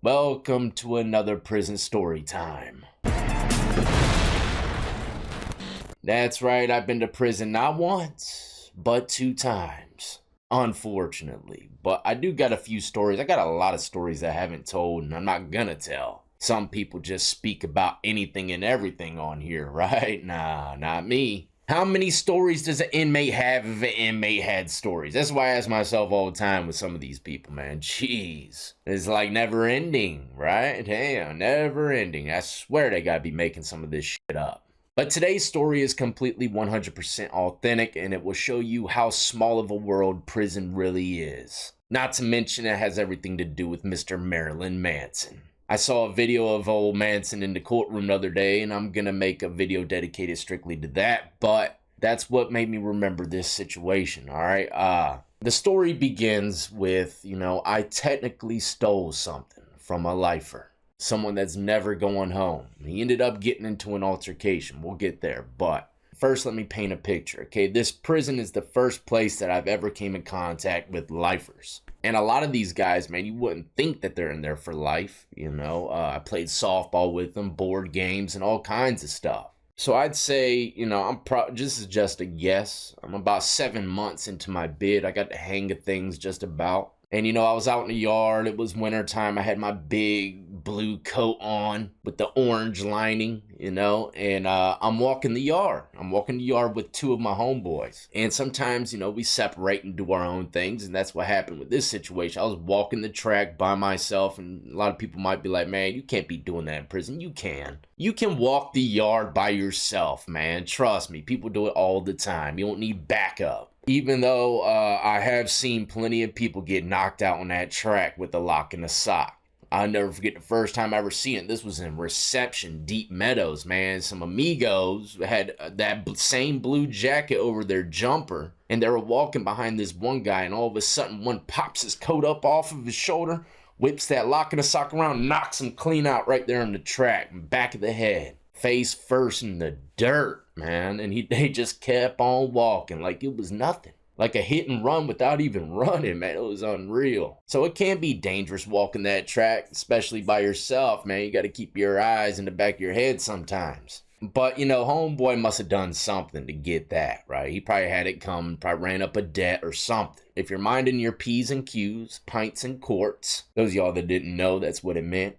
Welcome to another prison story time. That's right, I've been to prison not once, but 2 times. Unfortunately. But I do got a few stories. I got a lot of stories I haven't told and I'm not gonna tell. Some people just speak about anything and everything on here, right? Nah, not me. How many stories does an inmate have if an inmate had stories? That's why I ask myself all the time with some of these people, man. Jeez. It's like never ending, right? Damn, never ending. I swear they gotta be making some of this shit up. But today's story is completely 100% authentic, and it will show you how small of a world prison really is. Not to mention it has everything to do with Mr. Marilyn Manson. I saw a video of old Manson in the courtroom the other day, and I'm gonna make a video dedicated strictly to that, but that's what made me remember this situation, alright? The story begins with, I technically stole something from a lifer. Someone that's never going home. He ended up getting into an altercation. We'll get there, but first let me paint a picture, okay? This prison is the first place that I've ever came in contact with lifers. And a lot of these guys, man, you wouldn't think that they're in there for life, I played softball with them, board games, and all kinds of stuff. So I'd say, this is just a guess. I'm about 7 months into my bid. I got the hang of things just about. And, I was out in the yard. It was wintertime. I had my big blue coat on with the orange lining, and I'm walking the yard. I'm walking the yard with 2 of my homeboys. And sometimes, we separate and do our own things. And that's what happened with this situation. I was walking the track by myself. And a lot of people might be like, man, you can't be doing that in prison. You can. You can walk the yard by yourself, man. Trust me. People do it all the time. You don't need backup. Even though I have seen plenty of people get knocked out on that track with a lock and a sock. I'll never forget the first time I ever seen it. This was in Reception, Deep Meadows, man. Some amigos had that same blue jacket over their jumper, and they were walking behind this one guy, and all of a sudden one pops his coat up off of his shoulder, whips that lock and a sock around, knocks him clean out right there on the track, back of the head. Face first in the dirt, man, and they just kept on walking like it was nothing. Like a hit and run without even running, man. It was unreal. So it can be dangerous walking that track, especially by yourself, man. You got to keep your eyes in the back of your head sometimes. But, homeboy must have done something to get that, right? He probably had it come, probably ran up a debt or something. If you're minding your P's and Q's, pints and quarts, those of y'all that didn't know, that's what it meant,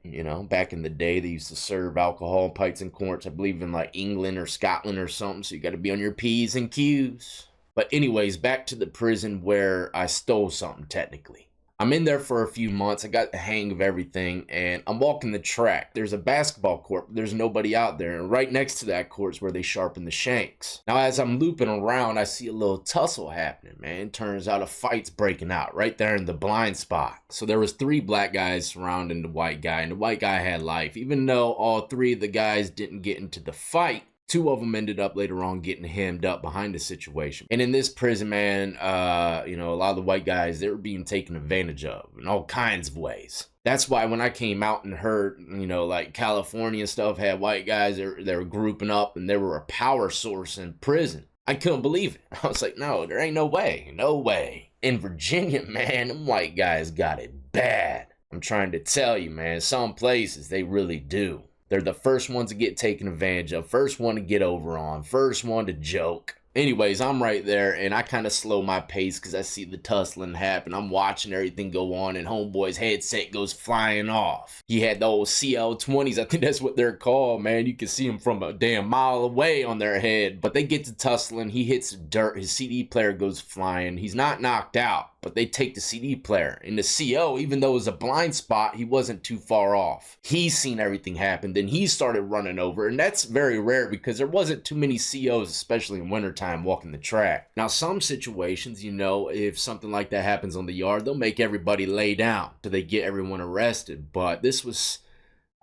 Back in the day, they used to serve alcohol, pints and quarts, I believe in like England or Scotland or something, so you got to be on your P's and Q's. But anyways, back to the prison where I stole something technically. I'm in there for a few months. I got the hang of everything, and I'm walking the track. There's a basketball court, but there's nobody out there. And right next to that court is where they sharpen the shanks. Now, as I'm looping around, I see a little tussle happening, man. Turns out a fight's breaking out right there in the blind spot. So there was 3 black guys surrounding the white guy, and the white guy had life. Even though all 3 of the guys didn't get into the fight, 2 of them ended up later on getting hemmed up behind the situation. And in this prison, man, a lot of the white guys, they were being taken advantage of in all kinds of ways. That's why when I came out and heard, like California stuff had white guys, they were grouping up and they were a power source in prison. I couldn't believe it. I was like, no, there ain't no way. No way. In Virginia, man, them white guys got it bad. I'm trying to tell you, man, some places they really do. They're the first ones to get taken advantage of, first one to get over on, first one to joke. Anyways, I'm right there, and I kind of slow my pace because I see the tussling happen. I'm watching everything go on, and homeboy's headset goes flying off. He had the old CL20s. I think that's what they're called, man. You can see them from a damn mile away on their head. But they get to tussling. He hits the dirt. His CD player goes flying. He's not knocked out, but they take the CD player. And the CO, even though it was a blind spot, he wasn't too far off. He's seen everything happen. Then he started running over, and that's very rare because there wasn't too many COs, especially in wintertime, walking the track. Now, some situations, if something like that happens on the yard, they'll make everybody lay down till they get everyone arrested. But this was,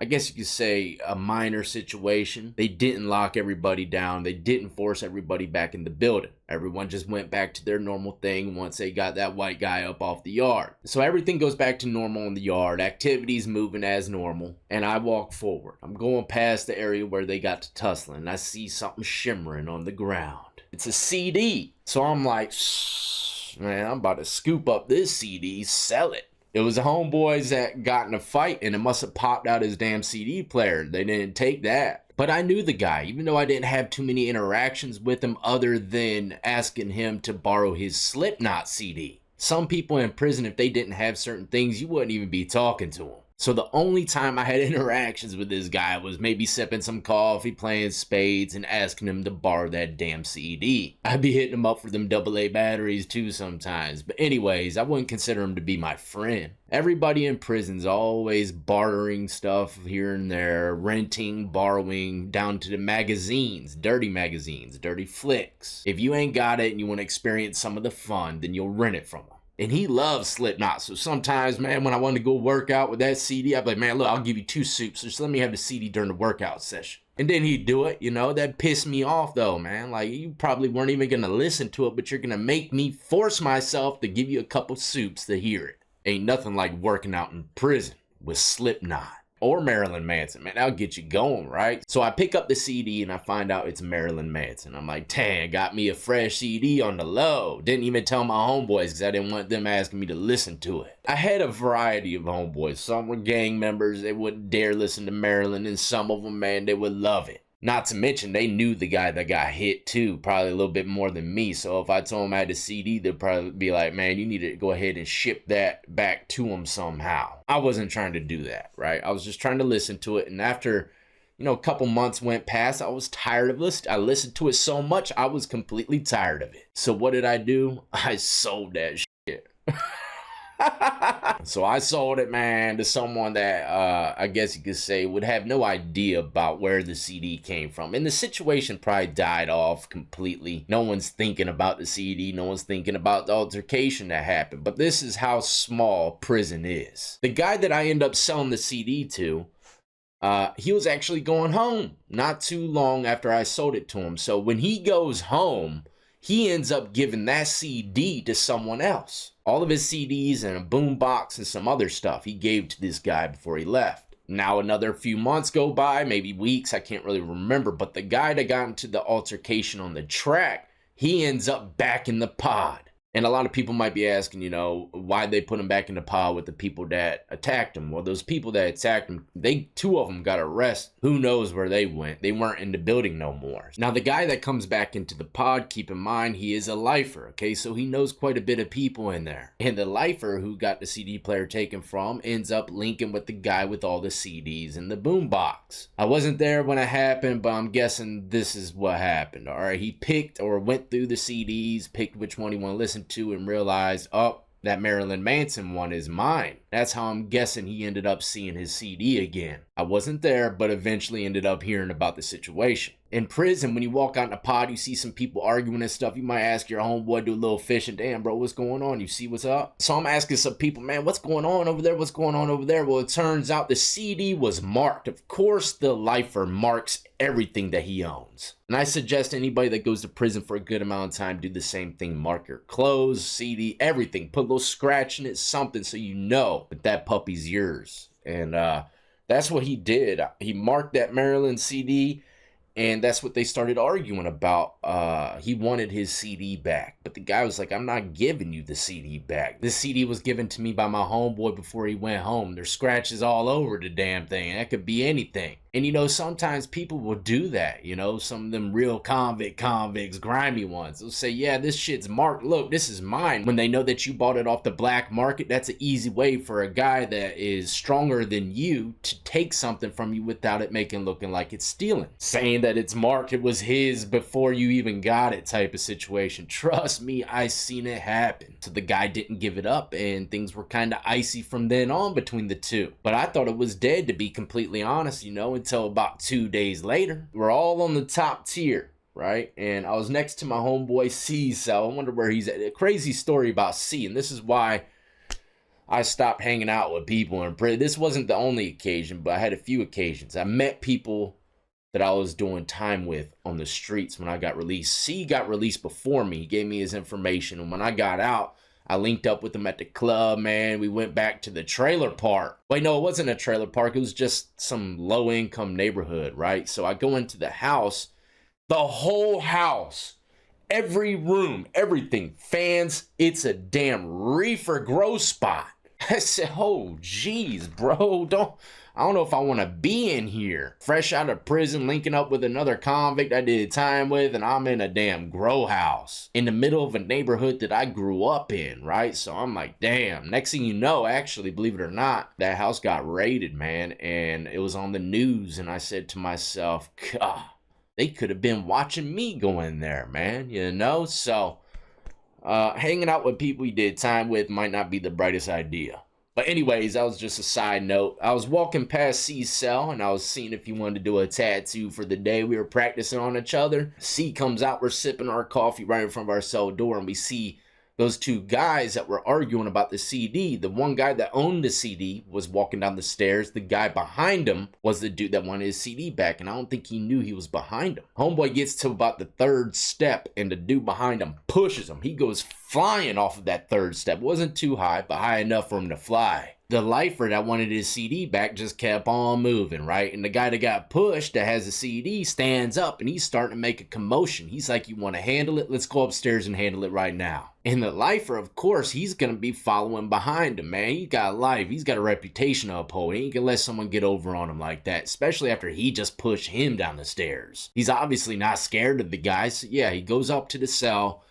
I guess you could say, a minor situation. They didn't lock everybody down. They didn't force everybody back in the building. Everyone just went back to their normal thing once they got that white guy up off the yard. So everything goes back to normal in the yard. Activities moving as normal. And I walk forward. I'm going past the area where they got to tussling. And I see something shimmering on the ground. It's a CD. So I'm like, man, I'm about to scoop up this CD, sell it. It was the homeboys that got in a fight and it must have popped out his damn CD player. They didn't take that. But I knew the guy, even though I didn't have too many interactions with him other than asking him to borrow his Slipknot CD. Some people in prison, if they didn't have certain things, you wouldn't even be talking to them. So the only time I had interactions with this guy was maybe sipping some coffee, playing spades, and asking him to borrow that damn CD. I'd be hitting him up for them AA batteries too sometimes. But anyways, I wouldn't consider him to be my friend. Everybody in prison's always bartering stuff here and there, renting, borrowing, down to the magazines, dirty flicks. If you ain't got it and you want to experience some of the fun, then you'll rent it from them. And he loves Slipknot, so sometimes, man, when I wanted to go work out with that CD, I'd be like, man, look, I'll give you 2 soups, just let me have the CD during the workout session. And then he'd do it, you know, that pissed me off though, man. Like, you probably weren't even gonna listen to it, but you're gonna make me force myself to give you a couple soups to hear it. Ain't nothing like working out in prison with Slipknot. Or Marilyn Manson, man, that'll get you going, right? So I pick up the CD and I find out it's Marilyn Manson. I'm like, dang, got me a fresh CD on the low. Didn't even tell my homeboys because I didn't want them asking me to listen to it. I had a variety of homeboys. Some were gang members, they wouldn't dare listen to Marilyn, and some of them, man, they would love it. Not to mention, they knew the guy that got hit too, probably a little bit more than me. So if I told them I had a CD, they'd probably be like, man, you need to go ahead and ship that back to them somehow. I wasn't trying to do that, right? I was just trying to listen to it. And after, you know, a couple months went past, I was tired of listening. I listened to it so much, I was completely tired of it. So what did I do? I sold that shit. So I sold it, man, to someone that I guess you could say would have no idea about where the CD came from. And the situation probably died off completely. No one's thinking about the CD. No one's thinking about the altercation that happened. But this is how small prison is. The guy that I end up selling the CD to, he was actually going home not too long after I sold it to him. So when he goes home, he ends up giving that CD to someone else. All of his CDs and a boombox and some other stuff he gave to this guy before he left. Now another few months go by, maybe weeks, I can't really remember, but the guy that got into the altercation on the track, he ends up back in the pod. And a lot of people might be asking, you know, why they put him back in the pod with the people that attacked him. Well, those people that attacked him, 2 of them got arrested. Who knows where they went? They weren't in the building no more. Now, the guy that comes back into the pod, keep in mind, he is a lifer, okay? So he knows quite a bit of people in there. And the lifer who got the CD player taken from ends up linking with the guy with all the CDs in the boombox. I wasn't there when it happened, but I'm guessing this is what happened, all right? He picked or went through the CDs, picked which one he wanted to listen to, and realized, oh, that Marilyn Manson one is mine. That's how I'm guessing he ended up seeing his CD again. I wasn't there, but eventually ended up hearing about the situation. In prison, when you walk out in a pod, you see some people arguing and stuff. You might ask your homeboy, do a little fishing. Damn, bro, what's going on? You see what's up? So I'm asking some people, man, what's going on over there? What's going on over there? Well, it turns out the CD was marked. Of course, the lifer marks everything that he owns. And I suggest anybody that goes to prison for a good amount of time do the same thing. Mark your clothes, CD, everything. Put a little scratch in it, something, so you know that puppy's yours. And that's what he did. He marked that Maryland CD, and that's what they started arguing about. He wanted his CD back, but the guy was like, I'm not giving you the CD back. This CD was given to me by my homeboy before he went home. There's scratches all over the damn thing. That could be anything. And, you know, sometimes people will do that, you know, some of them real convicts, grimy ones. They'll say, yeah, this shit's marked. Look, this is mine. When they know that you bought it off the black market, that's an easy way for a guy that is stronger than you to take something from you without it looking like it's stealing. Saying that it's marked, it was his before you even got it type of situation. Trust me, I seen it happen. So the guy didn't give it up, and things were kind of icy from then on between the two. But I thought it was dead, to be completely honest, you know, until about 2 days later. We're all on the top tier, right? And I was next to my homeboy C, so I wonder where he's at. A crazy story about C, and this is why I stopped hanging out with people in prison. This wasn't the only occasion, but I had a few occasions. I met people that I was doing time with on the streets when I got released. C got released before me. He gave me his information, and when I got out, I linked up with him at the club, man. We went back to the trailer park. Wait, no, it wasn't a trailer park. It was just some low-income neighborhood, right? So I go into the house. The whole house, every room, everything, fans, it's a damn reefer grow spot. I said, oh, geez, bro, I don't know if I want to be in here. Fresh out of prison, linking up with another convict I did time with, and I'm in a damn grow house in the middle of a neighborhood that I grew up in, right? So I'm like, damn. Next thing you know, actually, believe it or not, that house got raided, man, and it was on the news, and I said to myself, God, they could have been watching me go in there, man, you know? So hanging out with people you did time with might not be the brightest idea. But anyways, that was just a side note. I was walking past C's cell, and I was seeing if he wanted to do a tattoo for the day. We were practicing on each other. C comes out, we're sipping our coffee right in front of our cell door, and we see those two guys that were arguing about the CD. The one guy that owned the CD was walking down the stairs. The guy behind him was the dude that wanted his CD back, and I don't think he knew he was behind him. Homeboy gets to about the third step, and the dude behind him pushes him. He goes flying off of that third step. It wasn't too high, but high enough for him to fly. The lifer that wanted his CD back just kept on moving, right? And the guy that got pushed that has the CD stands up, and he's starting to make a commotion. He's like, you want to handle it? Let's go upstairs and handle it right now. And the lifer, of course, he's going to be following behind him, man. He got life. He's got a reputation to uphold. He ain't going to let someone get over on him like that, especially after he just pushed him down the stairs. He's obviously not scared of the guy. So yeah, he goes up to the cell,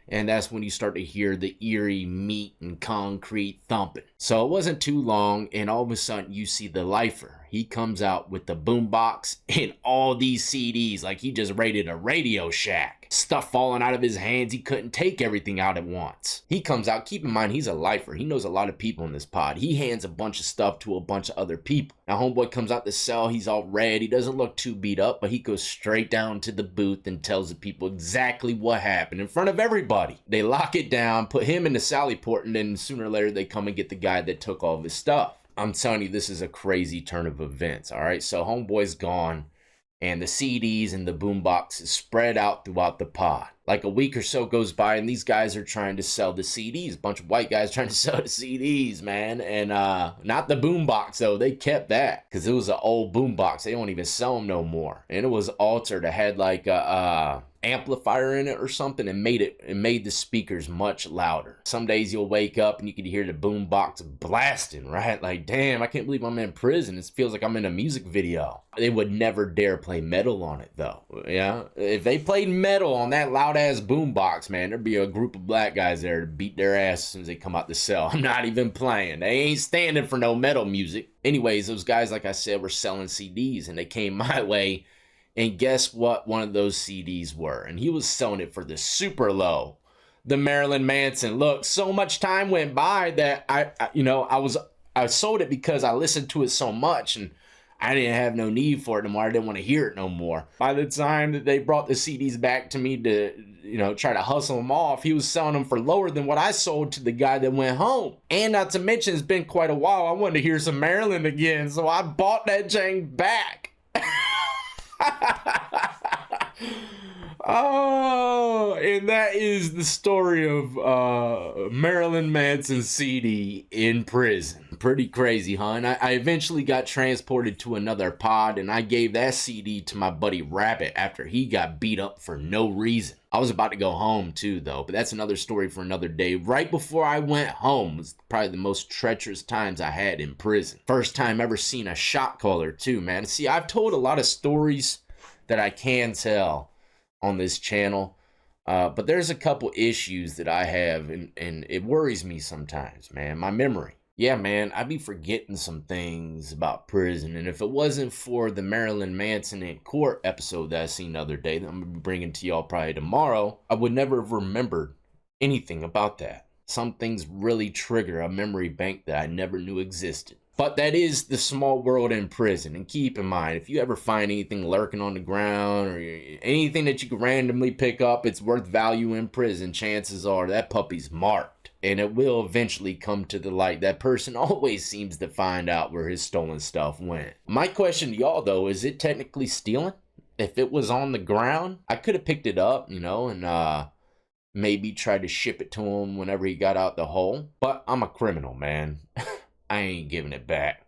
and that's when you start to hear the eerie meat and concrete thumping. So it wasn't too long, and all of a sudden you see the lifer. He comes out with the boombox and all these CDs like he just raided a Radio Shack. Stuff falling out of his hands. He couldn't take everything out at once. He comes out. Keep in mind, he's a lifer. He knows a lot of people in this pod. He hands a bunch of stuff to a bunch of other people. Now, homeboy comes out the cell. He's all red. He doesn't look too beat up, but he goes straight down to the booth and tells the people exactly what happened in front of everybody. They lock it down, put him in the Sally port, and then sooner or later they come and get the guy that took all of his stuff. I'm telling you, this is a crazy turn of events, all right? So homeboy's gone, and the CDs and the boombox is spread out throughout the pod. Like a week or so goes by, and these guys are trying to sell the CDs. A bunch of white guys trying to sell the CDs, man. And not the boombox, though. They kept that because it was an old boombox. They don't even sell them no more. And it was altered. It had like a amplifier in it or something, and made the speakers much louder. Some days you'll wake up and you can hear the boombox blasting, right? Like, damn, I can't believe I'm in prison. It feels like I'm in a music video. They would never dare play metal on it, though. Yeah, if they played metal on that loud ass boombox, man, there'd be a group of black guys there to beat their ass as soon as they come out the cell. I'm not even playing. They ain't standing for no metal music. Anyways, those guys, like I said, were selling CDs, and they came my way. And guess what one of those CDs were? And he was selling it for the super low. The Marilyn Manson. Look, so much time went by that I sold it because I listened to it so much, and I didn't have no need for it no more. I didn't want to hear it no more. By the time that they brought the CDs back to me to, try to hustle them off, he was selling them for lower than what I sold to the guy that went home. And not to mention, it's been quite a while. I wanted to hear some Marilyn again, so I bought that jank back. Oh, and that is the story of Marilyn Manson's CD in prison. Pretty crazy, huh? And I eventually got transported to another pod, and I gave that CD to my buddy Rabbit after he got beat up for no reason. I was about to go home too, though, but that's another story for another day. Right before I went home was probably the most treacherous times I had in prison. First time ever seen a shot caller too, man. See, I've told a lot of stories that I can tell on this channel, but there's a couple issues that I have, and it worries me sometimes, man. My memory. Yeah, man, I be forgetting some things about prison, and if it wasn't for the Marilyn Manson in court episode that I seen the other day that I'm gonna be bringing to y'all probably tomorrow, I would never have remembered anything about that. Some things really trigger a memory bank that I never knew existed. But that is the small world in prison. And keep in mind, if you ever find anything lurking on the ground or anything that you can randomly pick up, it's worth value in prison, chances are that puppy's marked. And it will eventually come to the light. That person always seems to find out where his stolen stuff went. My question to y'all, though, is it technically stealing? If it was on the ground, I could have picked it up, and maybe tried to ship it to him whenever he got out the hole. But I'm a criminal, man. I ain't giving it back.